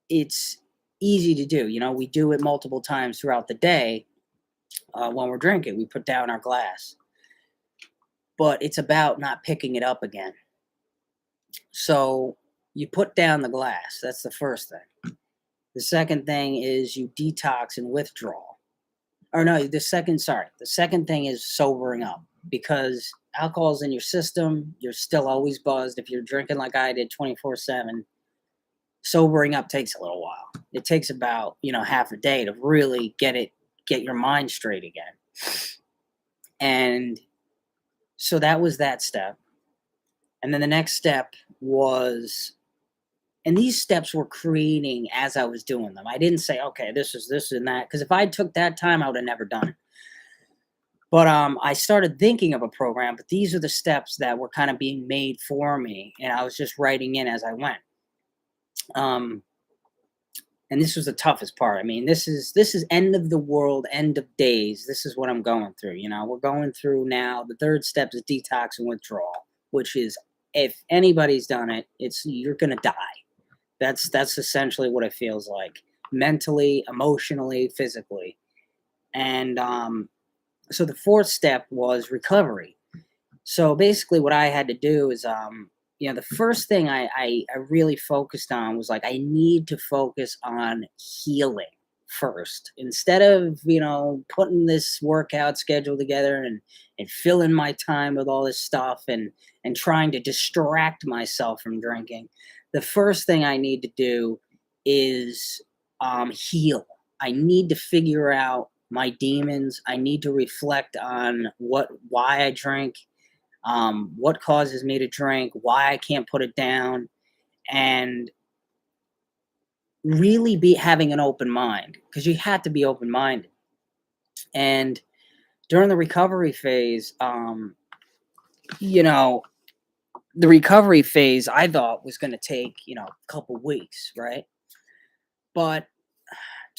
it's easy to do. We do it multiple times throughout the day. When we're drinking, we put down our glass, but it's about not picking it up again. So you put down the glass. That's the first thing. The second thing is you detox and withdraw. Or no, the second thing is sobering up, because alcohol's in your system. You're still always buzzed. If you're drinking like I did 24/7, sobering up takes a little while. It takes about, half a day to really get your mind straight again. And so that was that step. And then the next step was, and these steps were creating as I was doing them. I didn't say, okay, this is this and that, because if I took that time, I would have never done it. But I started thinking of a program, but these are the steps that were kind of being made for me, and I was just writing in as I went. And this was the toughest part. I mean, this is end of the world, end of days. This is what I'm going through. We're going through now. The third step is detox and withdrawal, which is, if anybody's done it, you're gonna die. That's essentially what it feels like, mentally, emotionally, physically. And so the fourth step was recovery. So basically, what I had to do is, the first thing I really focused on was, like, I need to focus on healing first, instead of putting this workout schedule together and filling my time with all this stuff and trying to distract myself from drinking. The first thing I need to do is heal. I need to figure out my demons. I need to reflect on why I drink, what causes me to drink, why I can't put it down, and really be having an open mind, because you have to be open minded. And during the recovery phase, the recovery phase I thought was going to take, a couple weeks, right? But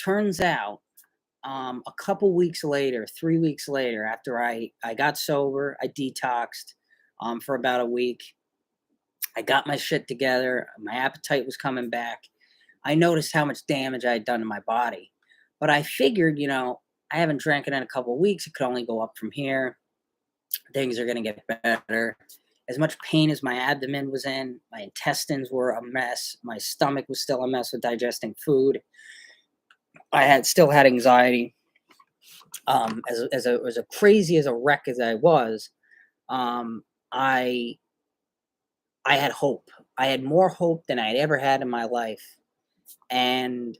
turns out, a couple weeks later, 3 weeks later, after I got sober, I detoxed for about a week. I got my shit together. My appetite was coming back. I noticed how much damage I had done to my body. But I figured, I haven't drank it in a couple of weeks. It could only go up from here. Things are going to get better. as much pain as my abdomen was in. My intestines were a mess. My stomach was still a mess with digesting food. I still had anxiety. As a crazy as a wreck as I was, um, I I had hope. I had more hope than I'd ever had in my life, and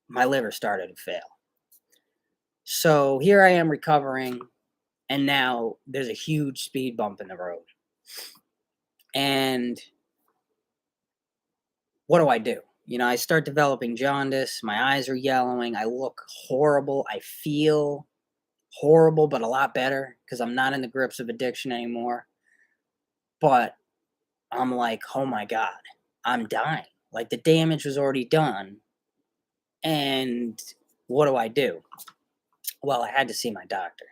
my liver started to fail. So here I am recovering, and now there's a huge speed bump in the road. And what do I do? I start developing jaundice. My eyes are yellowing. I look horrible. I feel horrible, but a lot better because I'm not in the grips of addiction anymore. But I'm like, oh my God, I'm dying. Like the damage was already done. And what do I do? Well, I had to see my doctor.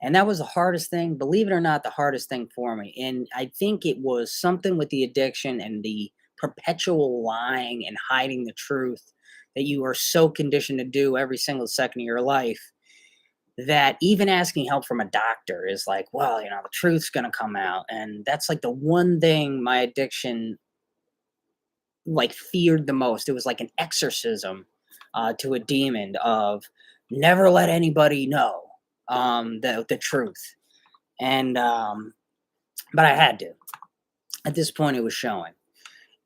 And that was the hardest thing, believe it or not, the hardest thing for me. And I think it was something with the addiction and the perpetual lying and hiding the truth that you are so conditioned to do every single second of your life that even asking help from a doctor is like, well, the truth's going to come out. And that's like the one thing my addiction like feared the most. It was like an exorcism to a demon of never let anybody know the truth. And but I had to. At this point, it was showing,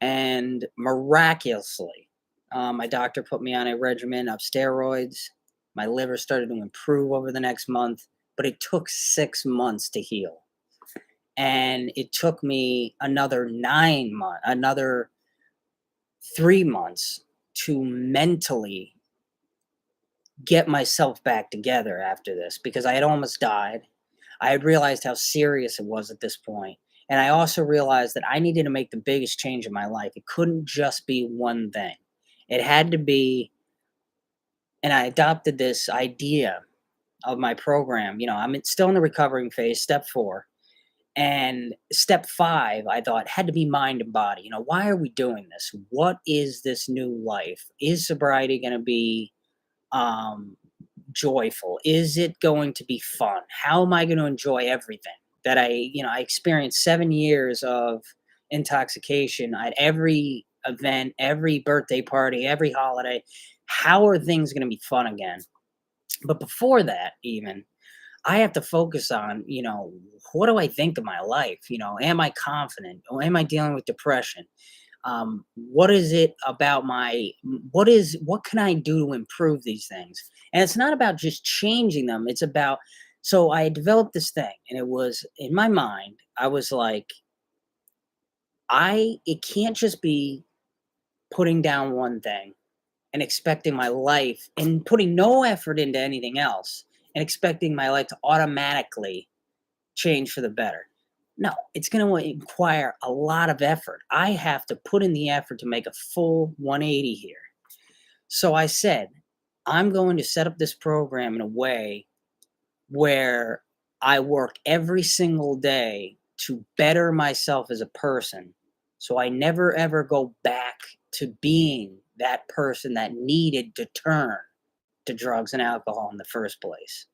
and miraculously, my doctor put me on a regimen of steroids. My liver started to improve over the next month, but it took 6 months to heal, and it took me another 9 months, another 3 months to mentally get myself back together after this because I had almost died. I had realized how serious it was at this point. And I also realized that I needed to make the biggest change in my life. It couldn't just be one thing. It had to be, and I adopted this idea of my program. I'm still in the recovering phase, step 4. And step 5, I thought, had to be mind and body. Why are we doing this? What is this new life? Is sobriety going to be um, joyful? Is it going to be fun? How am I going to enjoy everything that I experienced 7 years of intoxication at every event, every birthday party, every holiday? How are things going to be fun again? But before that, even, I have to focus on, what do I think of my life? Am I confident? Or am I dealing with depression? What is it about what can I do to improve these things? And it's not about just changing them. It's about, so I developed this thing, and it was in my mind, I was like, it can't just be putting down one thing and expecting my life and putting no effort into anything else and expecting my life to automatically change for the better. No, it's going to require a lot of effort. I have to put in the effort to make a full 180 here. So I said, I'm going to set up this program in a way where I work every single day to better myself as a person. So I never ever go back to being that person that needed to turn to drugs and alcohol in the first place.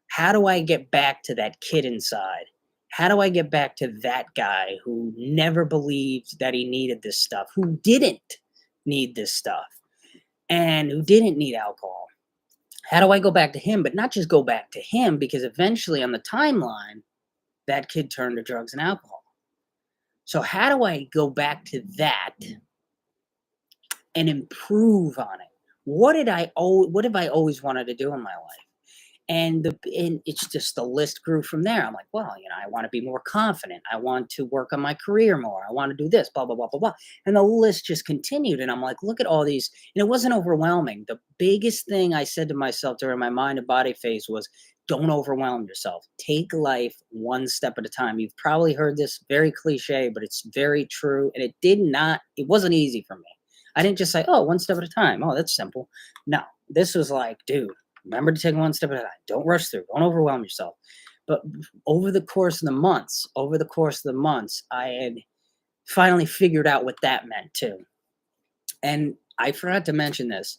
How do I get back to that kid inside? How do I get back to that guy who never believed that he needed this stuff, who didn't need this stuff, and who didn't need alcohol? How do I go back to him, but not just go back to him, because eventually on the timeline, that kid turned to drugs and alcohol. So how do I go back to that and improve on it? What have I always wanted to do in my life? And it's just the list grew from there. I'm like, well, I want to be more confident. I want to work on my career more. I want to do this, blah, blah, blah, blah, blah. And the list just continued. And I'm like, look at all these. And it wasn't overwhelming. The biggest thing I said to myself during my mind and body phase was, don't overwhelm yourself. Take life one step at a time. You've probably heard this, very cliche, but it's very true. And it wasn't easy for me. I didn't just say, oh, one step at a time. Oh, that's simple. No, this was like, dude, remember to take one step at a time. Don't rush through. Don't overwhelm yourself. But over the course of the months, I had finally figured out what that meant too. And I forgot to mention this.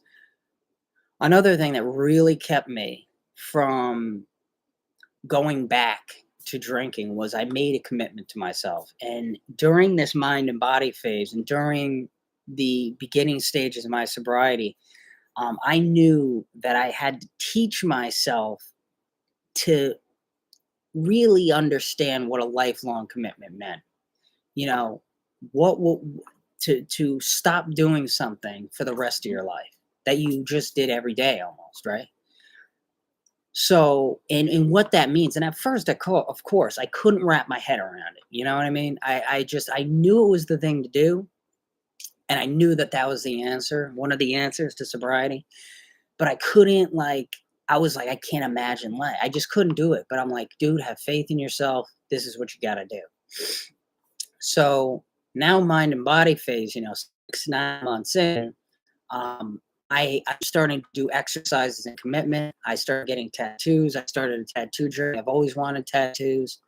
Another thing that really kept me from going back to drinking was I made a commitment to myself. And during this mind and body phase and during the beginning stages of my sobriety, I knew that I had to teach myself to really understand what a lifelong commitment meant. You know, what will to stop doing something for the rest of your life that you just did every day almost, right? So, and what that means, and at first, of course, I couldn't wrap my head around it. You know what I mean? I knew it was the thing to do, and I knew that that was the answer, one of the answers to sobriety. But I couldn't like, I was like, I can't imagine life. I just couldn't do it. But I'm like, dude, have faith in yourself. This is what you got to do. So now, mind and body phase, 6, 9 months in, um, I'm starting to do exercises and commitment. I started getting tattoos. I started a tattoo journey. I've always wanted tattoos.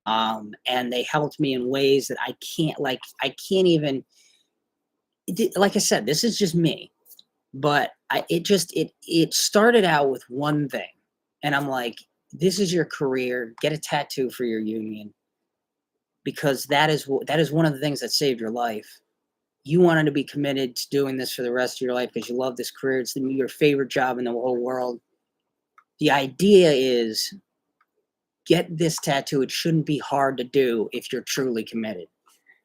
And they helped me in ways that I can't even, like I said, this is just me, but it started out with one thing. And I'm like, this is your career. Get a tattoo for your union because that is one of the things that saved your life. You wanted to be committed to doing this for the rest of your life because you love this career. It's your favorite job in the whole world. The idea is get this tattoo. It shouldn't be hard to do if you're truly committed.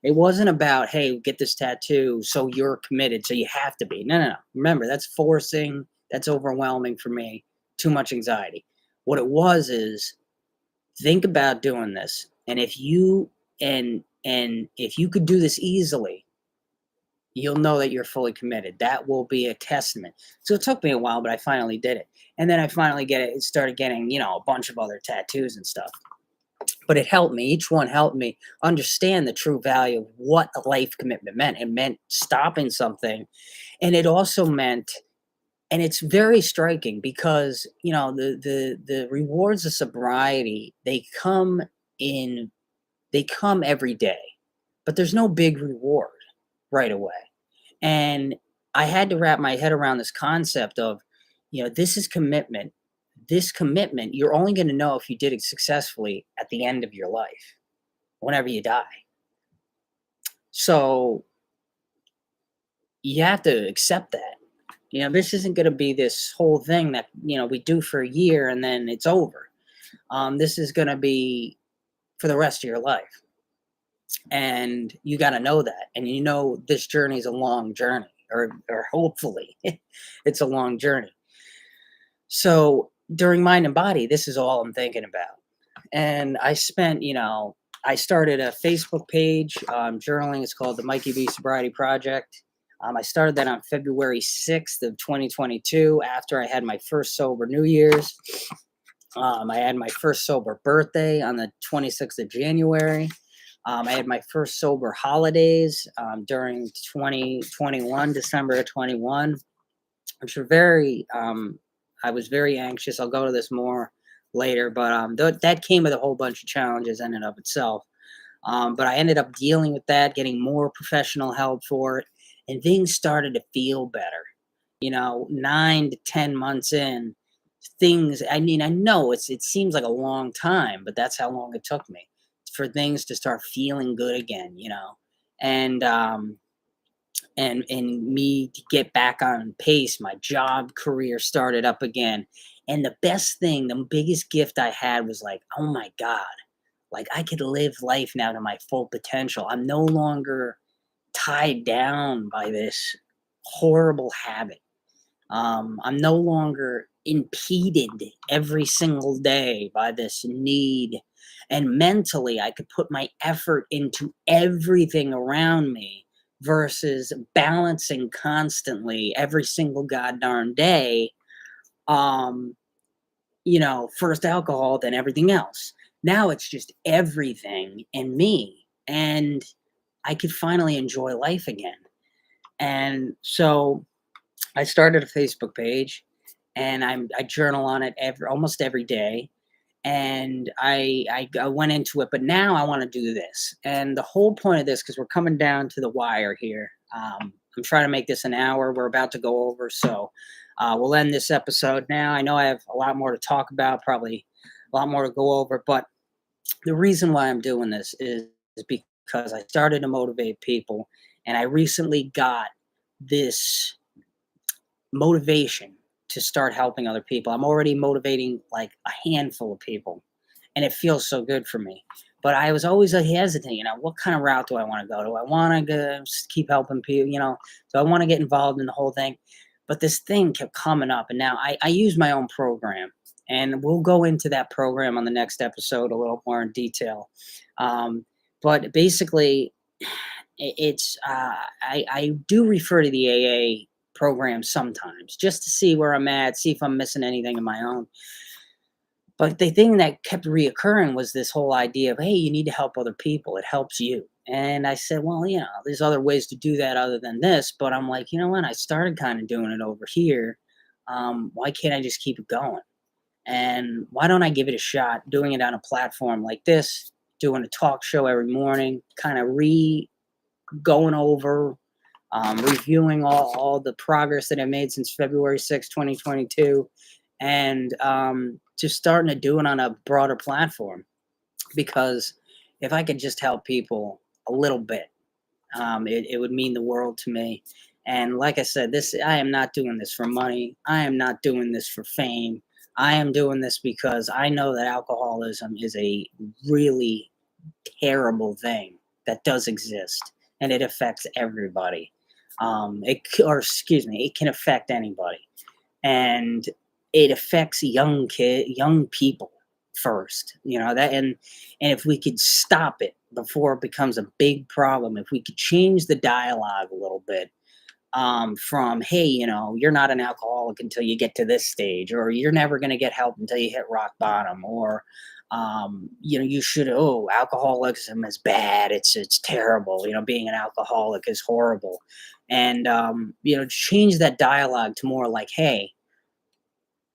It wasn't about, hey, get this tattoo so you're committed, so you have to be. No, no, no. Remember, that's forcing. That's overwhelming for me. Too much anxiety. What it was is think about doing this. And if you if you could do this easily, you'll know that you're fully committed. That will be a testament. So it took me a while, but I finally did it. And then I finally started getting, a bunch of other tattoos and stuff. But it helped me. Each one helped me understand the true value of what a life commitment meant. It meant stopping something. And it also meant, and it's very striking because, the rewards of sobriety, they come every day, but there's no big reward right away. And I had to wrap my head around this concept of, this is commitment. This commitment, you're only going to know if you did it successfully at the end of your life, whenever you die. So you have to accept that. This isn't going to be this whole thing that, we do for a year and then it's over. This is going to be for the rest of your life. And you got to know that. And this journey is a long journey, or hopefully it's a long journey. So during mind and body, this is all I'm thinking about. And I spent, I started a Facebook page, journaling. It's called the Mikey B Sobriety Project. I started that on February 6th of 2022 after I had my first sober New Year's. I had my first sober birthday on the 26th of January. I had my first sober holidays during 2021, December of 21, which were I was very anxious. I'll go to this more later, but that came with a whole bunch of challenges in and of itself. But I ended up dealing with that, getting more professional help for it, and things started to feel better. 9 to 10 months in, I know it seems like a long time, but that's how long it took me for things to start feeling good again, and me to get back on pace. My job career started up again. And the best thing, the biggest gift I had was like, oh my God, like I could live life now to my full potential. I'm no longer tied down by this horrible habit. I'm no longer impeded every single day by this need. And mentally, I could put my effort into everything around me versus balancing constantly every single goddamn day. First alcohol, then everything else. Now it's just everything and me. And I could finally enjoy life again. And so I started a Facebook page and I journal on it almost every day. And I went into it, but now I want to do this. And the whole point of this, because we're coming down to the wire here, I'm trying to make this an hour. We're about to go over. So we'll end this episode now. I know I have a lot more to talk about, probably a lot more to go over, but the reason why I'm doing this is because I started to motivate people, and I recently got this motivation to start helping other people. I'm already motivating like a handful of people, and it feels so good for me. But I was always a hesitant, what kind of route do I want to go? Do I want to keep helping people? Do I want to get involved in the whole thing? But this thing kept coming up, and now I use my own program, and we'll go into that program on the next episode a little more in detail. Um, but basically, I do refer to the AA program sometimes just to see where I'm at, see if I'm missing anything of my own. But the thing that kept reoccurring was this whole idea of, hey, you need to help other people. It helps you. And I said, well, there's other ways to do that other than this. But I'm like, you know what? I started kind of doing it over here. Why can't I just keep it going? And why don't I give it a shot doing it on a platform like this, doing a talk show every morning, kind of going over, reviewing all the progress that I made since February 6th, 2022, and just starting to do it on a broader platform. Because if I could just help people a little bit, it would mean the world to me. And like I said, I am not doing this for money. I am not doing this for fame. I am doing this because I know that alcoholism is a really terrible thing that does exist, and it affects everybody. It can affect anybody, and it affects young people first. And if we could stop it before it becomes a big problem, if we could change the dialogue a little bit, from, hey, you're not an alcoholic until you get to this stage, or you're never going to get help until you hit rock bottom, or you should, oh, alcoholism is bad, it's terrible, being an alcoholic is horrible. And change that dialogue to more like, hey,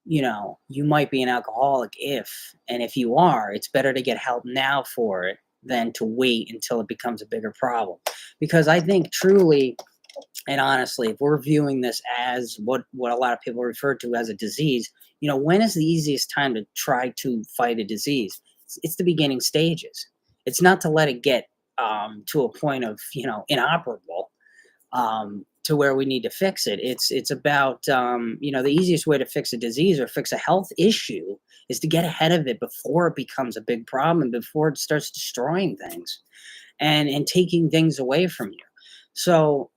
you might be an alcoholic if you are, it's better to get help now for it than to wait until it becomes a bigger problem. Because I think truly and honestly, if we're viewing this as what a lot of people refer to as a disease, when is the easiest time to try to fight a disease? It's the beginning stages. It's not to let it get to a point of inoperable, to where we need to fix it. It's about the easiest way to fix a disease or fix a health issue is to get ahead of it before it becomes a big problem, before it starts destroying things and taking things away from you. So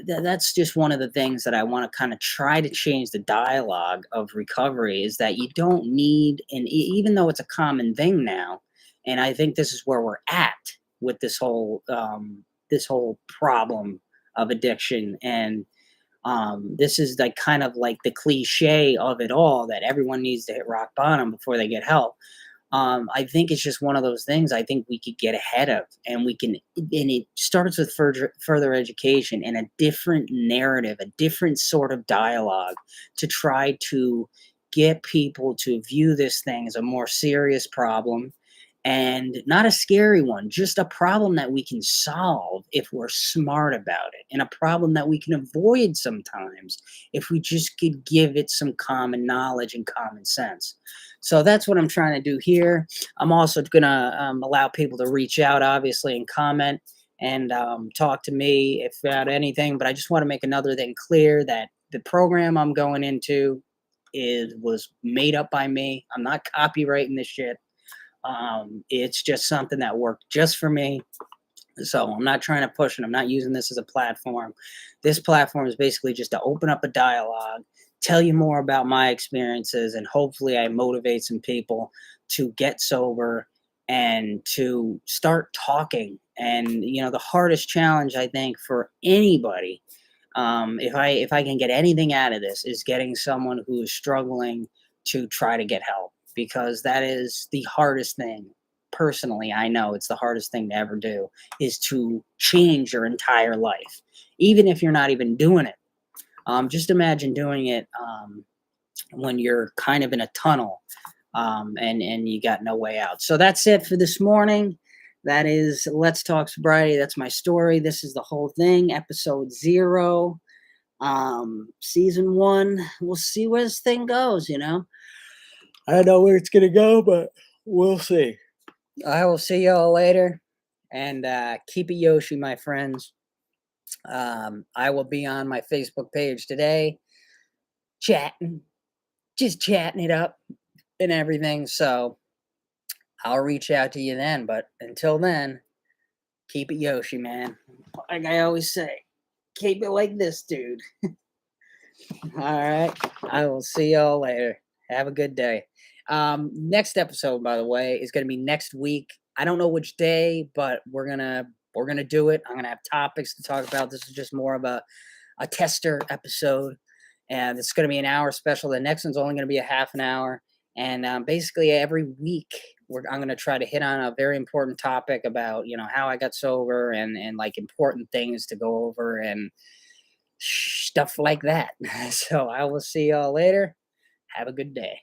that's just one of the things that I want to kind of try to change the dialogue of recovery, is that you don't need, and even though it's a common thing now, and I think this is where we're at with this whole problem of addiction. And this is like kind of like the cliche of it all, that everyone needs to hit rock bottom before they get help. I think it's just one of those things I think we could get ahead of, and it starts with further education and a different narrative, a different sort of dialogue to try to get people to view this thing as a more serious problem, and not a scary one, just a problem that we can solve if we're smart about it, and a problem that we can avoid sometimes if we just could give it some common knowledge and common sense. So that's what I'm trying to do here. I'm also going to allow people to reach out, obviously, and comment and talk to me if about anything. But I just want to make another thing clear, that the program I'm going into was made up by me. I'm not copywriting this shit. It's just something that worked just for me. So I'm not trying to push it. I'm not using this as a platform. This platform is basically just to open up a dialogue, tell you more about my experiences, and hopefully I motivate some people to get sober and to start talking. And the hardest challenge I think for anybody, if I can get anything out of this, is getting someone who is struggling to try to get help, because that is the hardest thing. Personally, I know it's the hardest thing to ever do, is to change your entire life, even if you're not even doing it. Just imagine doing it when you're kind of in a tunnel, and you got no way out. So that's it for this morning. That is Let's Talk Sobriety. That's my story. This is the whole thing, episode 0, season 1. We'll see where this thing goes. I don't know where it's gonna go, but We'll see. I will see y'all later. And keep it Yoshi, my friends. I will be on my Facebook page today, chatting, just chatting it up and everything. So I'll reach out to you then. But until then, keep it Yoshi, man. Like I always say, keep it like this, dude. All right. I will see y'all later. Have a good day. Next episode, by the way, is gonna be next week. I don't know which day, but we're gonna do it. I'm gonna have topics to talk about. This is just more of a tester episode, and it's gonna be an hour special. The next one's only gonna be a half an hour, and basically every week I'm gonna try to hit on a very important topic about how I got sober and like important things to go over and stuff like that. So I will see y'all later. Have a good day.